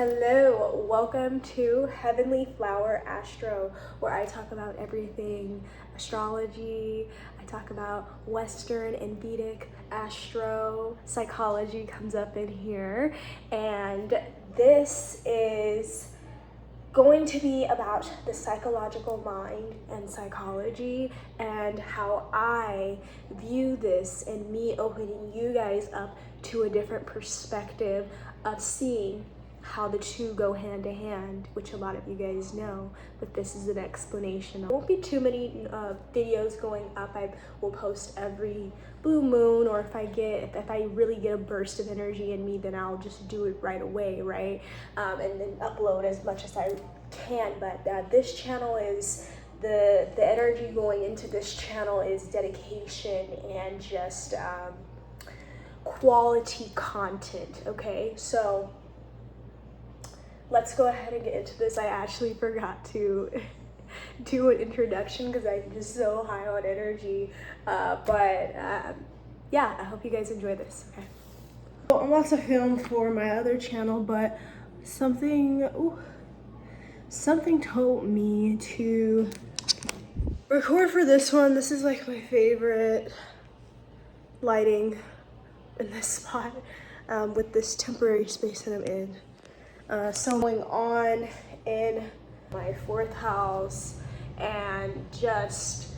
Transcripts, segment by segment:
Hello, welcome to Heavenly Flower Astro, where I talk about everything astrology. I talk about Western and Vedic astro. Psychology comes up in here, and this is going to be about the psychological mind and psychology and how I view this, and me opening you guys up to a different perspective of seeing how the two go hand to hand, which a lot of you guys know, but this is an explanation. There won't be too many videos going up. I will post every blue moon, or if I really get a burst of energy in me, then I'll just do it right away, right? And then upload as much as I can. But this channel is the energy going into this channel is dedication and just quality content. Okay, so let's go ahead and get into this. I actually forgot to do an introduction because I'm just so high on energy. Yeah, I hope you guys enjoy this. Okay. Well, I'm about to film for my other channel, but something told me to record for this one. This is like my favorite lighting in this spot with this temporary space that I'm in. So going on in my fourth house and just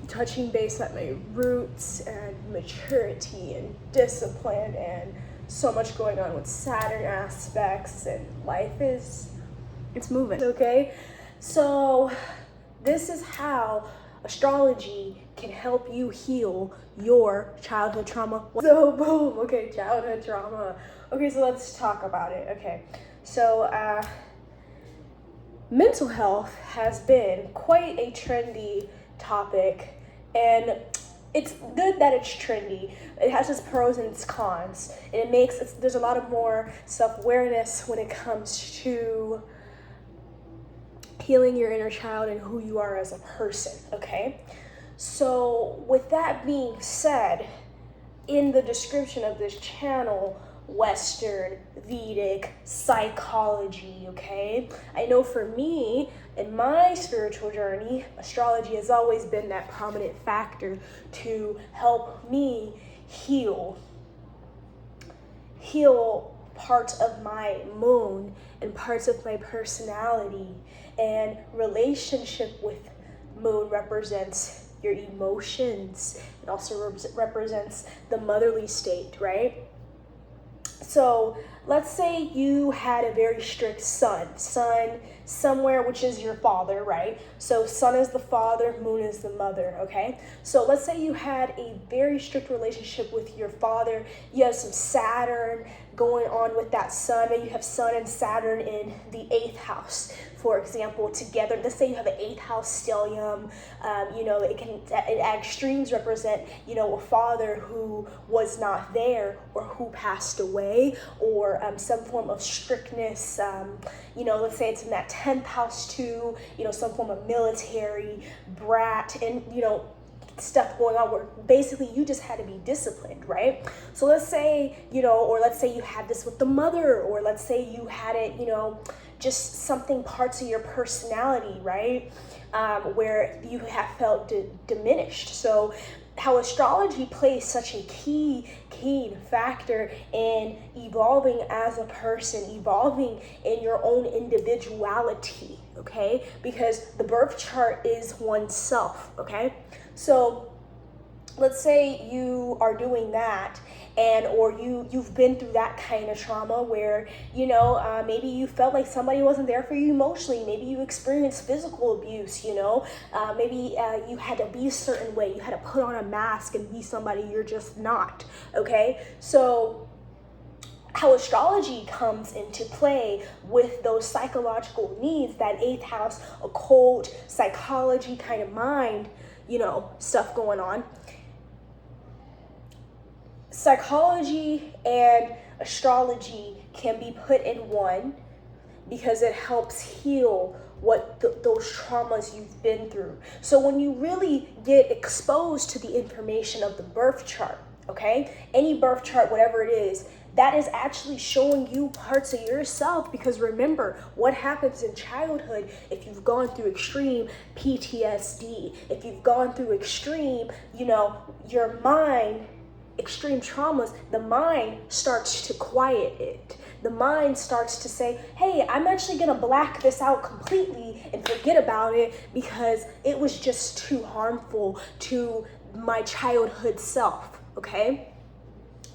touching base at my roots and maturity and discipline, and so much going on with Saturn aspects, and it's moving, okay? So this is how astrology can help you heal your childhood trauma. So boom, okay, childhood trauma. Okay, so let's talk about it. Okay, so mental health has been quite a trendy topic, and it's good that it's trendy. It has its pros and its cons, and there's a lot of more self-awareness when it comes to healing your inner child and who you are as a person, okay? So with that being said, in the description of this channel, Western, Vedic, psychology, okay? I know for me, in my spiritual journey, astrology has always been that prominent factor to help me heal parts of my moon and parts of my personality. And relationship with moon represents your emotions. It also represents the motherly state, right? So let's say you had a very strict sun somewhere, which is your father, right? So sun is the father, moon is the mother, okay? So let's say you had a very strict relationship with your father. You have some Saturn going on with that sun. Maybe you have Sun and Saturn in the 8th house, for example, together. Let's say you have an 8th house stellium. It at extremes represent, a father who was not there, or who passed away, or some form of strictness. Let's say it's in that 10th house too, some form of military brat, and, stuff going on where basically you just had to be disciplined, right? So let's say, let's say you had this with the mother, or let's say you had it, just something, parts of your personality, right? Where you have felt diminished. So how astrology plays such a key factor in evolving as a person, evolving in your own individuality, okay? Because the birth chart is oneself, okay? So let's say you are doing that, or you've been through that kind of trauma where, maybe you felt like somebody wasn't there for you emotionally. Maybe you experienced physical abuse, maybe you had to be a certain way. You had to put on a mask and be somebody you're just not, okay? So how astrology comes into play with those psychological needs, that 8th house, occult, psychology kind of mind, stuff going on. Psychology and astrology can be put in one because it helps heal those traumas you've been through. So when you really get exposed to the information of the birth chart, okay, any birth chart, whatever it is, that is actually showing you parts of yourself. Because remember, what happens in childhood, if you've gone through extreme PTSD, if you've gone through extreme, your mind, extreme traumas, the mind starts to quiet it. The mind starts to say, hey, I'm actually gonna black this out completely and forget about it because it was just too harmful to my childhood self, okay?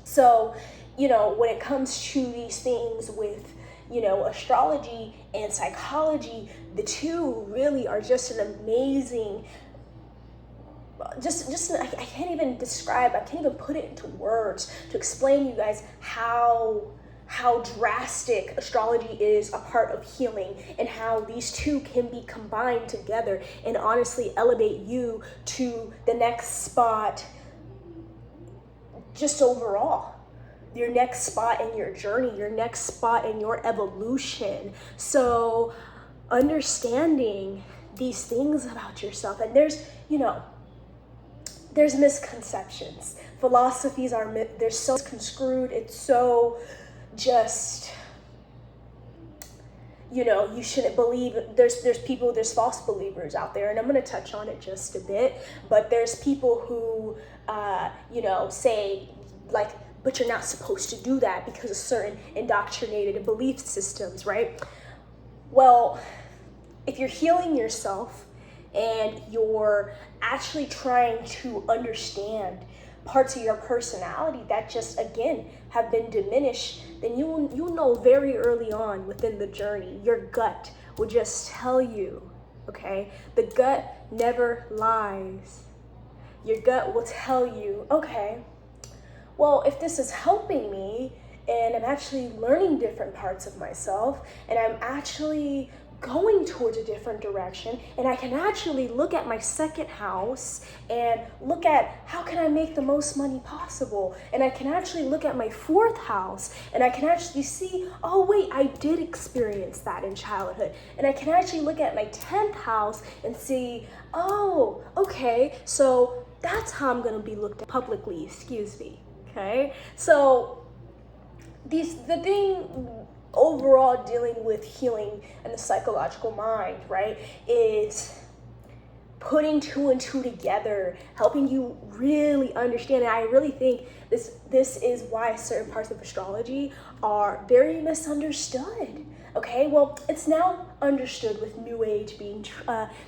So, when it comes to these things with, astrology and psychology, the two really are just an amazing, I can't even describe, I can't even put it into words to explain to you guys how drastic astrology is a part of healing, and how these two can be combined together and honestly elevate you to the next spot, just overall. Your next spot in your journey, your next spot in your evolution. So understanding these things about yourself, and there's misconceptions. Philosophies they're so construed. It's so just, you shouldn't believe. There's false believers out there, and I'm going to touch on it just a bit. But there's people who, say, like, but you're not supposed to do that because of certain indoctrinated belief systems, right? Well, if you're healing yourself and you're actually trying to understand parts of your personality that just, again, have been diminished, then you'll know very early on within the journey. Your gut will just tell you, okay? The gut never lies. Your gut will tell you, okay, well, if this is helping me and I'm actually learning different parts of myself and I'm actually going towards a different direction, and I can actually look at my second house and look at how can I make the most money possible, and I can actually look at my fourth house and I can actually see, oh wait, I did experience that in childhood, and I can actually look at my 10th house and see, oh, okay, so that's how I'm going to be looked at publicly, okay? So the thing overall dealing with healing and the psychological mind, right, is putting two and two together, helping you really understand. And I really think this is why certain parts of astrology are very misunderstood. Okay, well, it's now understood with New Age being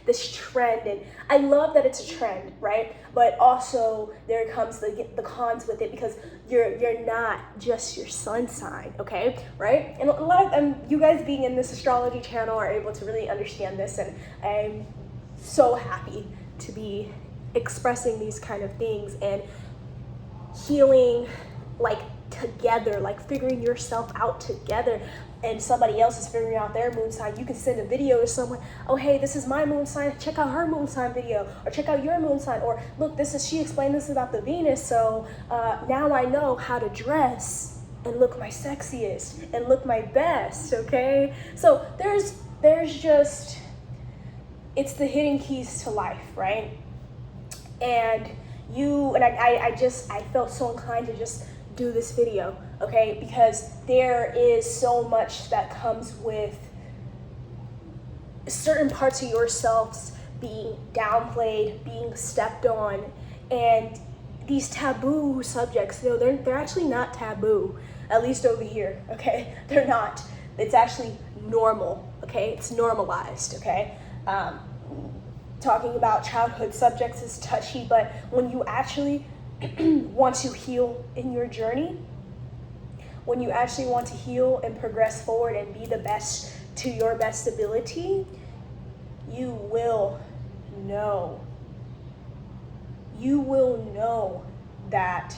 this trend, and I love that it's a trend, right? But also there comes the cons with it, because you're not just your sun sign, okay, right? And a lot of you guys being in this astrology channel are able to really understand this, and I'm so happy to be expressing these kind of things and healing like together, like figuring yourself out together, and somebody else is figuring out their moon sign. You can send a video to someone, oh hey, this is my moon sign, check out her moon sign video, or check out your moon sign, or look, she explained this about the Venus, so now I know how to dress and look my sexiest and look my best, okay? So there's just, it's the hidden keys to life, right? And I felt so inclined to just do this video, okay? Because there is so much that comes with certain parts of yourselves being downplayed, being stepped on, and these taboo subjects, they're actually not taboo, at least over here, okay? They're not. It's actually normal, okay? It's normalized, okay? Talking about childhood subjects is touchy, but when you actually want to heal in your journey, when you actually want to heal and progress forward and be the best to your best ability, you will know that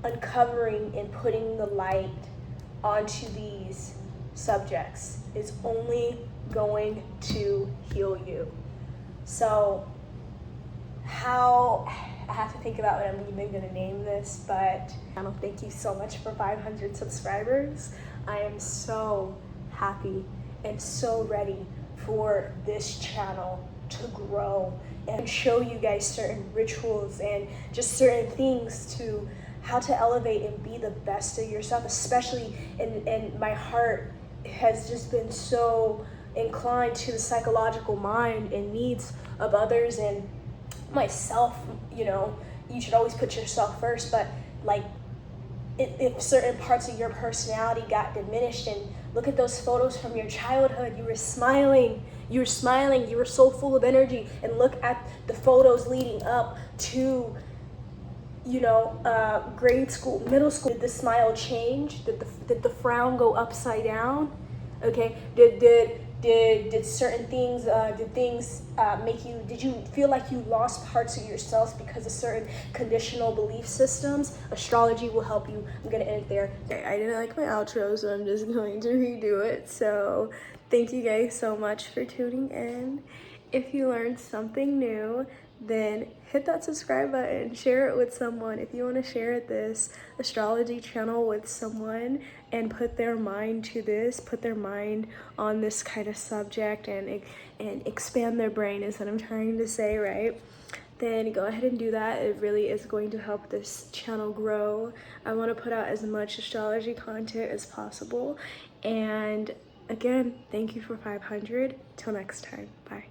uncovering and putting the light onto these subjects is only going to heal you. So I have to think about what I'm even going to name this, but thank you so much for 500 subscribers. I am so happy and so ready for this channel to grow and show you guys certain rituals and just certain things to how to elevate and be the best of yourself, especially in my heart has just been so inclined to the psychological mind and needs of others and myself. You know, you should always put yourself first, but like if certain parts of your personality got diminished, and look at those photos from your childhood, you were smiling, you were so full of energy, and look at the photos leading up to, you know, grade school, middle school. Did the smile change? Did the frown go upside down? Okay, did certain things, did you feel like you lost parts of yourself because of certain conditional belief systems? Astrology will help you. I'm gonna end it there. Okay, I didn't like my outro, so I'm just going to redo it. So thank you guys so much for tuning in. If you learned something new, then hit that subscribe button, share it with someone. If you want to share this astrology channel with someone and put their mind on this kind of subject and expand their brain is what I'm trying to say, right? Then go ahead and do that. It really is going to help this channel grow. I want to put out as much astrology content as possible. And again, thank you for 500. Till next time. Bye.